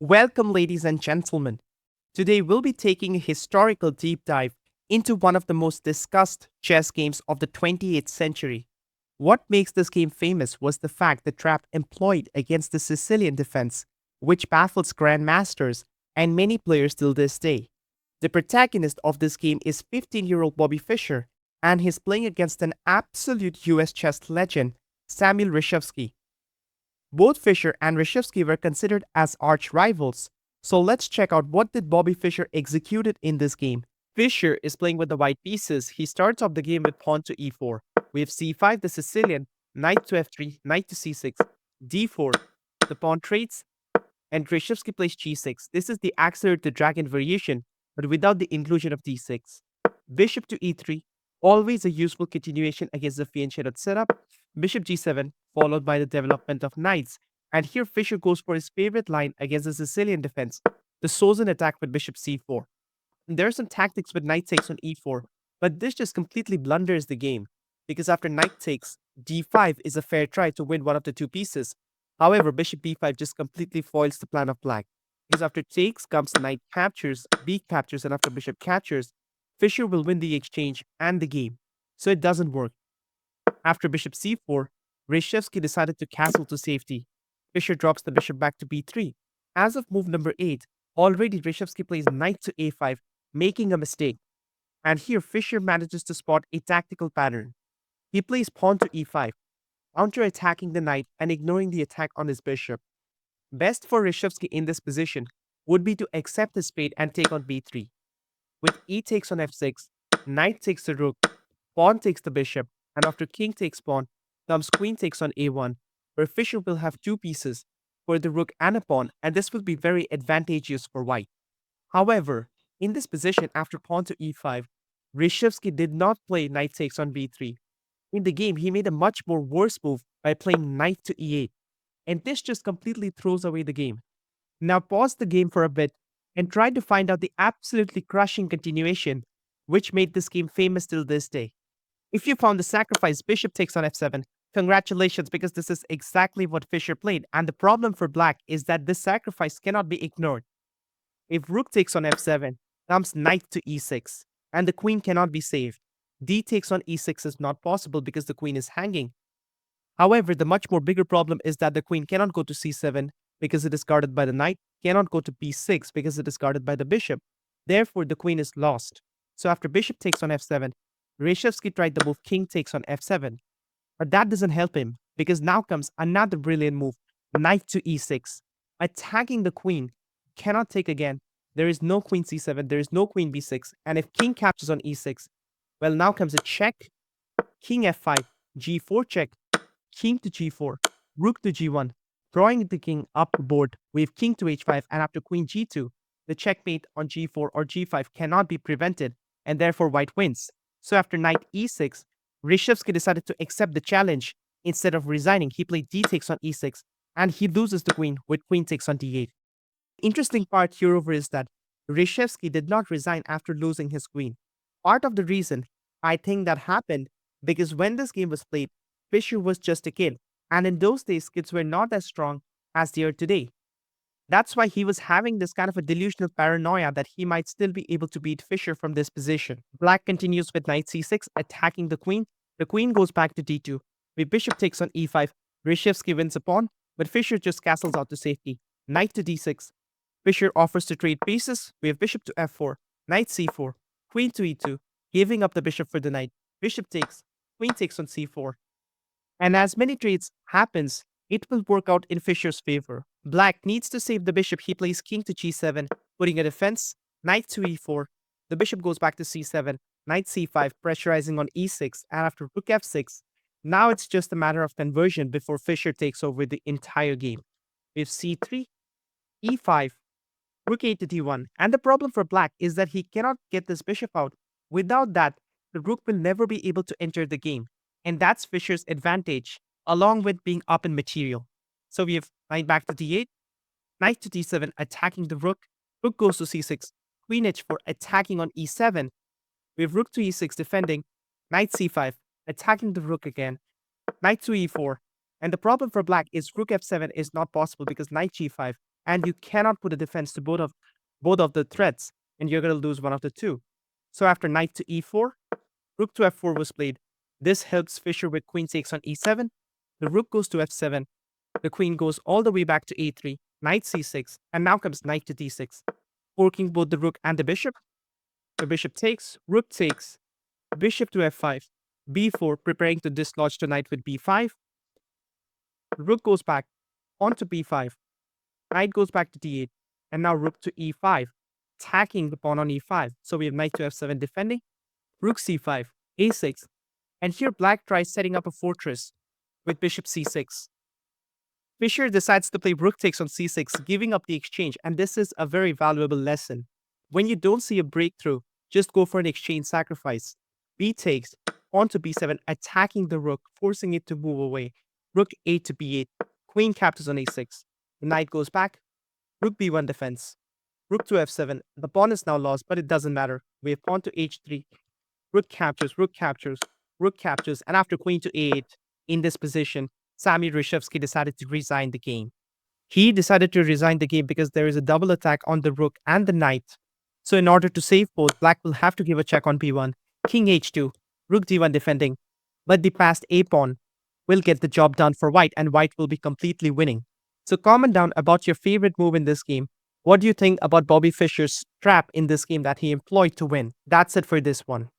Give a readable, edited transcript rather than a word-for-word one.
Welcome, ladies and gentlemen. Today we'll be taking a historical deep dive into one of the most discussed chess games of the 28th century. What makes this game famous was the fact the trap employed against the Sicilian defense, which baffles grandmasters and many players till this day. The protagonist of this game is 15-year-old Bobby Fischer, and he's playing against an absolute US chess legend, Samuel Reshevesky. Both Fischer and Reshevesky were considered as arch rivals. So let's check out what did Bobby Fischer executed in this game. Fischer is playing with the white pieces. He starts off the game with pawn to e4. We have c5, the Sicilian, knight to f3, knight to c6, d4, the pawn trades, and Reshevesky plays g6. This is the accelerated dragon variation, but without the inclusion of d6. Bishop to e3, always a useful continuation against the fianchetto setup. Bishop g7, followed by the development of knights. And here Fischer goes for his favorite line against the Sicilian defense, the Sozin attack with bishop c4. There are some tactics with knight takes on e4, but this just completely blunders the game, because after knight takes, d5 is a fair try to win one of the two pieces. However, bishop b5 just completely foils the plan of black, because after takes comes knight captures, b captures, and after bishop captures, Fischer will win the exchange and the game. So it doesn't work. After bishop c4, Reshevesky decided to castle to safety. Fischer drops the bishop back to b3. As of move number 8, already Reshevesky plays knight to a5, making a mistake. And here Fischer manages to spot a tactical pattern. He plays pawn to e5, counter-attacking the knight and ignoring the attack on his bishop. Best for Reshevesky in this position would be to accept his fate and take on b3. With e takes on f6, knight takes the rook, pawn takes the bishop, and after king takes pawn, comes queen takes on a1, where Fischer will have two pieces for the rook and a pawn, and this will be very advantageous for white. However, in this position after pawn to e5, Reshevesky did not play knight takes on b3. In the game, he made a much more worse move by playing knight to e8, and this just completely throws away the game. Now pause the game for a bit and try to find out the absolutely crushing continuation, which made this game famous till this day. If you found the sacrifice bishop takes on f7, congratulations, because this is exactly what Fischer played, and the problem for black is that this sacrifice cannot be ignored. If rook takes on f7, comes knight to e6, and the queen cannot be saved. D takes on e6 is not possible because the queen is hanging. However, the much more bigger problem is that the queen cannot go to c7 because it is guarded by the knight, cannot go to b6 because it is guarded by the bishop. Therefore, the queen is lost. So after bishop takes on f7, Reshevesky tried the move king takes on f7. But that doesn't help him, because now comes another brilliant move, knight to e6. Attacking the queen, cannot take again. There is no queen c7, there is no queen b6, and if king captures on e6, well, now comes a check, king f5, g4 check, king to g4, rook to g1, drawing the king up the board. We have king to h5, and after queen g2, the checkmate on g4 or g5 cannot be prevented, and therefore white wins. So after knight e6, Reshevesky decided to accept the challenge. Instead of resigning, he played d takes on e6, and he loses the queen with queen takes on d8. The interesting part hereover is that Reshevesky did not resign after losing his queen. Part of the reason I think that happened because when this game was played, Fischer was just a kid, and in those days, kids were not as strong as they are today. That's why he was having this kind of a delusional paranoia that he might still be able to beat Fischer from this position. Black continues with knight c6, attacking the queen. The queen goes back to d2. With bishop takes on e5, Reshevesky wins a pawn, but Fischer just castles out to safety. Knight to d6. Fischer offers to trade pieces. We have bishop to f4, knight c4, queen to e2, giving up the bishop for the knight. Bishop takes, queen takes on c4. And as many trades happens, it will work out in Fischer's favor. Black needs to save the bishop. He plays king to g7, putting a defense, knight to e4. The bishop goes back to c7, knight c5, pressurizing on e6, and after rook f6, now it's just a matter of conversion before Fischer takes over the entire game. We have c3, e5, rook a to d1, and the problem for black is that he cannot get this bishop out. Without that, the rook will never be able to enter the game, and that's Fischer's advantage, along with being up in material. So we have knight back to d8, knight to d7, attacking the rook, rook goes to c6, queen h4, attacking on e7. We have rook to e6 defending, knight c5, attacking the rook again, knight to e4. And the problem for black is rook f7 is not possible because knight g5, and you cannot put a defense to both of the threats, and you're going to lose one of the two. So after knight to e4, rook to f4 was played. This helps Fischer with queen takes on e7. The rook goes to f7. The queen goes all the way back to a3, knight c6, and now comes knight to d6, forking both the rook and the bishop. The bishop takes, rook takes, bishop to f5, b4, preparing to dislodge the knight with b5. Rook goes back onto b5, knight goes back to d8, and now rook to e5, attacking the pawn on e5. So we have knight to f7 defending, rook c5, a6, and here black tries setting up a fortress with bishop c6. Fischer decides to play rook takes on c6, giving up the exchange, and this is a very valuable lesson. When you don't see a breakthrough, just go for an exchange sacrifice. B takes, pawn to b7, attacking the rook, forcing it to move away. Rook a to b8, queen captures on a6. The knight goes back, rook b1 defense. Rook to f7, the pawn is now lost, but it doesn't matter. We have pawn to h3, rook captures, rook captures, rook captures, and after queen to a8, in this position, Samuel Reshevesky decided to resign the game. He decided to resign the game because there is a double attack on the rook and the knight. So in order to save both, black will have to give a check on b1, king h2, rook d1 defending, but the passed a pawn will get the job done for white, and white will be completely winning. So comment down about your favorite move in this game. What do you think about Bobby Fischer's trap in this game that he employed to win? That's it for this one.